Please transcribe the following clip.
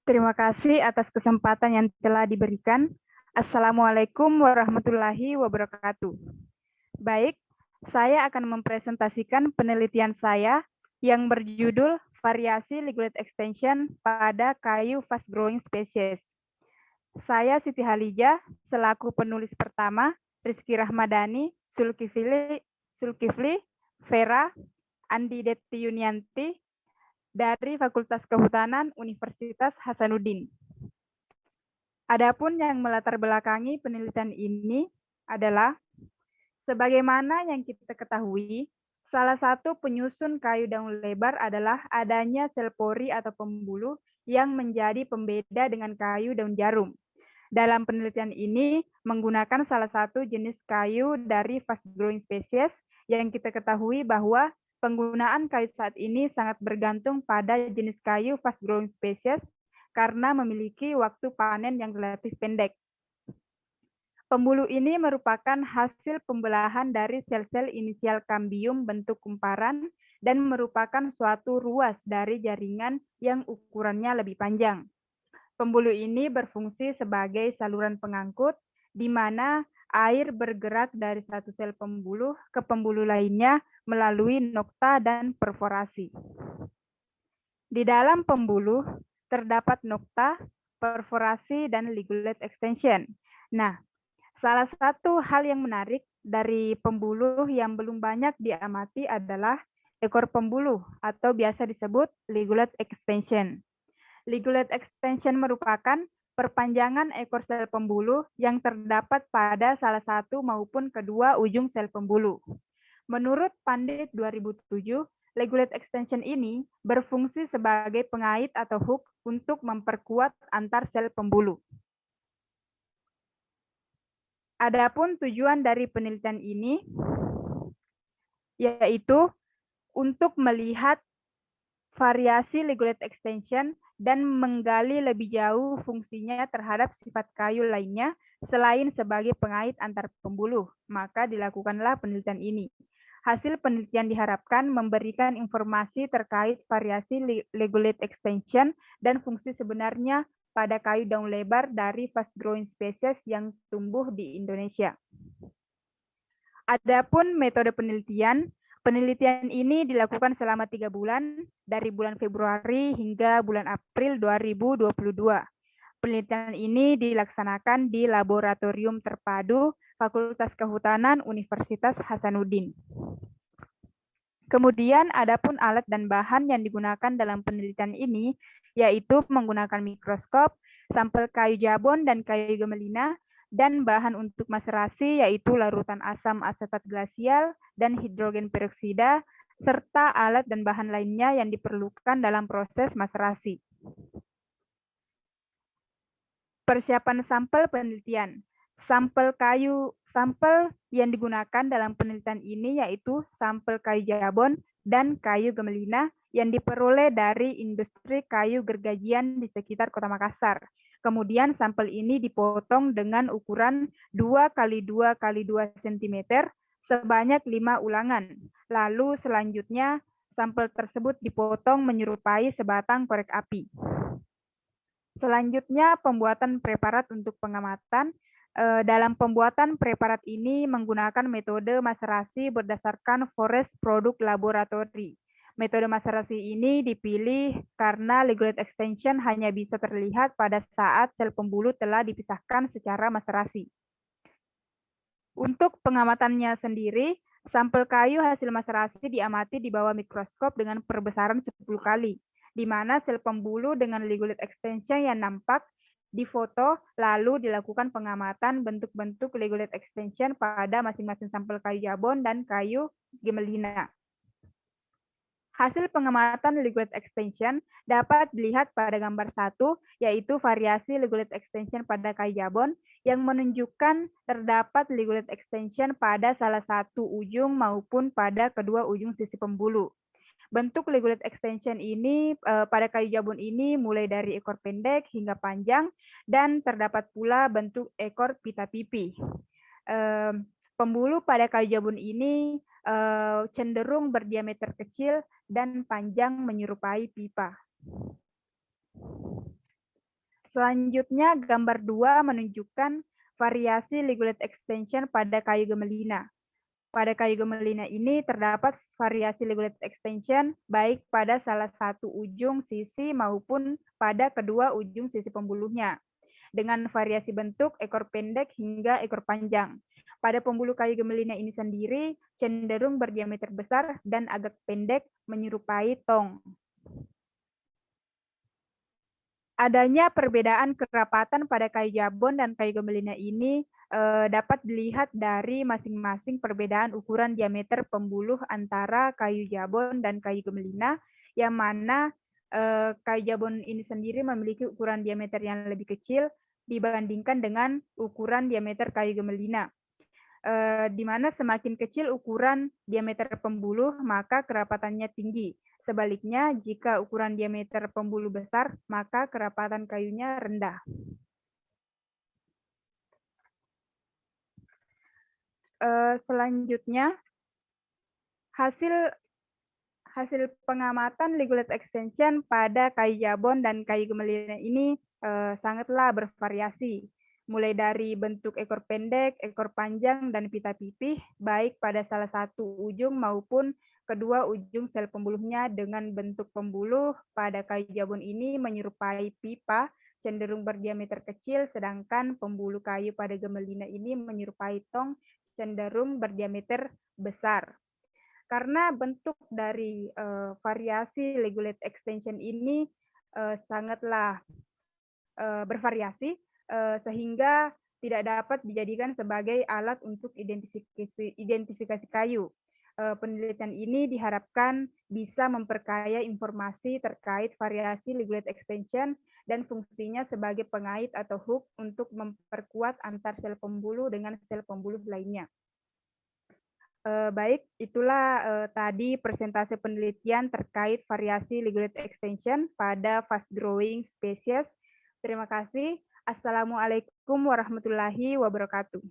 Terima kasih atas kesempatan yang telah diberikan. Assalamualaikum warahmatullahi wabarakatuh. Baik, saya akan mempresentasikan penelitian saya yang berjudul Variasi Ligulate Extension pada Kayu Fast Growing Species. Saya Siti Halija, selaku penulis pertama, Rizky Rahmadani, Sulkifli, Vera, Andi Detti Yunianti, dari Fakultas Kehutanan Universitas Hasanuddin. Adapun yang melatar belakangi penelitian ini adalah sebagaimana yang kita ketahui, salah satu penyusun kayu daun lebar adalah adanya sel pori atau pembuluh yang menjadi pembeda dengan kayu daun jarum. Dalam penelitian ini menggunakan salah satu jenis kayu dari fast growing species yang kita ketahui bahwa penggunaan kayu saat ini sangat bergantung pada jenis kayu fast growing species karena memiliki waktu panen yang relatif pendek. Pembuluh ini merupakan hasil pembelahan dari sel-sel inisial kambium bentuk kumparan dan merupakan suatu ruas dari jaringan yang ukurannya lebih panjang. Pembuluh ini berfungsi sebagai saluran pengangkut, di mana air bergerak dari satu sel pembuluh ke pembuluh lainnya melalui nokta dan perforasi. Di dalam pembuluh terdapat nokta, perforasi, dan ligulate extension. Nah, salah satu hal yang menarik dari pembuluh yang belum banyak diamati adalah ekor pembuluh atau biasa disebut ligulate extension. Ligulate extension merupakan perpanjangan ekor sel pembuluh yang terdapat pada salah satu maupun kedua ujung sel pembuluh. Menurut Pandit 2007, ligulate extension ini berfungsi sebagai pengait atau hook untuk memperkuat antar sel pembuluh. Adapun tujuan dari penelitian ini yaitu untuk melihat variasi ligulate extension dan menggali lebih jauh fungsinya terhadap sifat kayu lainnya selain sebagai pengait antar pembuluh. Maka dilakukanlah penelitian ini. Hasil penelitian diharapkan memberikan informasi terkait variasi ligulate extension dan fungsi sebenarnya pada kayu daun lebar dari fast growing species yang tumbuh di Indonesia. Adapun metode penelitian, penelitian ini dilakukan selama 3 bulan, dari bulan Februari hingga bulan April 2022. Penelitian ini dilaksanakan di Laboratorium Terpadu Fakultas Kehutanan Universitas Hasanuddin. Kemudian adapun alat dan bahan yang digunakan dalam penelitian ini, yaitu menggunakan mikroskop, sampel kayu jabon dan kayu gemelina, dan bahan untuk maserasi yaitu larutan asam asetat glasial dan hidrogen peroksida, serta alat dan bahan lainnya yang diperlukan dalam proses maserasi. Persiapan sampel penelitian. Sampel yang digunakan dalam penelitian ini yaitu sampel kayu jabon dan kayu gemelina yang diperoleh dari industri kayu gergajian di sekitar Kota Makassar. Kemudian sampel ini dipotong dengan ukuran 2 x 2 x 2 cm sebanyak 5 ulangan. Lalu selanjutnya sampel tersebut dipotong menyerupai sebatang korek api. Selanjutnya pembuatan preparat untuk pengamatan. Dalam pembuatan preparat ini menggunakan metode maserasi berdasarkan Forest Product Laboratory. Metode maserasi ini dipilih karena ligulate extension hanya bisa terlihat pada saat sel pembuluh telah dipisahkan secara maserasi. Untuk pengamatannya sendiri, sampel kayu hasil maserasi diamati di bawah mikroskop dengan perbesaran 10 kali, di mana sel pembuluh dengan ligulate extension yang nampak difoto, lalu dilakukan pengamatan bentuk-bentuk ligulate extension pada masing-masing sampel kayu jabon dan kayu gemelina. Hasil pengamatan ligulate extension dapat dilihat pada gambar 1, yaitu variasi ligulate extension pada kayu jabon yang menunjukkan terdapat ligulate extension pada salah satu ujung maupun pada kedua ujung sisi pembuluh. Bentuk ligulate extension ini pada kayu jabon ini mulai dari ekor pendek hingga panjang dan terdapat pula bentuk ekor pita pipi. Pembuluh pada kayu jabon ini cenderung berdiameter kecil dan panjang menyerupai pipa. Selanjutnya, gambar 2 menunjukkan variasi ligulate extension pada kayu gemelina. Pada kayu gemelina ini terdapat variasi ligulate extension baik pada salah satu ujung sisi maupun pada kedua ujung sisi pembuluhnya, dengan variasi bentuk ekor pendek hingga ekor panjang. Pada pembuluh kayu gemelina ini sendiri cenderung berdiameter besar dan agak pendek menyerupai tong. Adanya perbedaan kerapatan pada kayu jabon dan kayu gemelina ini dapat dilihat dari masing-masing perbedaan ukuran diameter pembuluh antara kayu jabon dan kayu gemelina, yang mana kayu jabon ini sendiri memiliki ukuran diameter yang lebih kecil dibandingkan dengan ukuran diameter kayu gemelina. Di mana semakin kecil ukuran diameter pembuluh, maka kerapatannya tinggi. Sebaliknya, jika ukuran diameter pembuluh besar, maka kerapatan kayunya rendah. Selanjutnya, hasil pengamatan ligulate extension pada kayu jabon dan kayu gemelina ini sangatlah bervariasi, mulai dari bentuk ekor pendek, ekor panjang, dan pita pipih, baik pada salah satu ujung maupun kedua ujung sel pembuluhnya, dengan bentuk pembuluh pada kayu jabon ini menyerupai pipa, cenderung berdiameter kecil, sedangkan pembuluh kayu pada gemelina ini menyerupai tong, cenderung berdiameter besar. Karena bentuk dari variasi ligulate extension ini sangatlah bervariasi, sehingga tidak dapat dijadikan sebagai alat untuk identifikasi kayu. Penelitian ini diharapkan bisa memperkaya informasi terkait variasi ligulate extension dan fungsinya sebagai pengait atau hook untuk memperkuat antar sel pembuluh dengan sel pembuluh lainnya. Baik, itulah tadi presentasi penelitian terkait variasi ligulate extension pada fast growing species. Terima kasih. Assalamualaikum warahmatullahi wabarakatuh.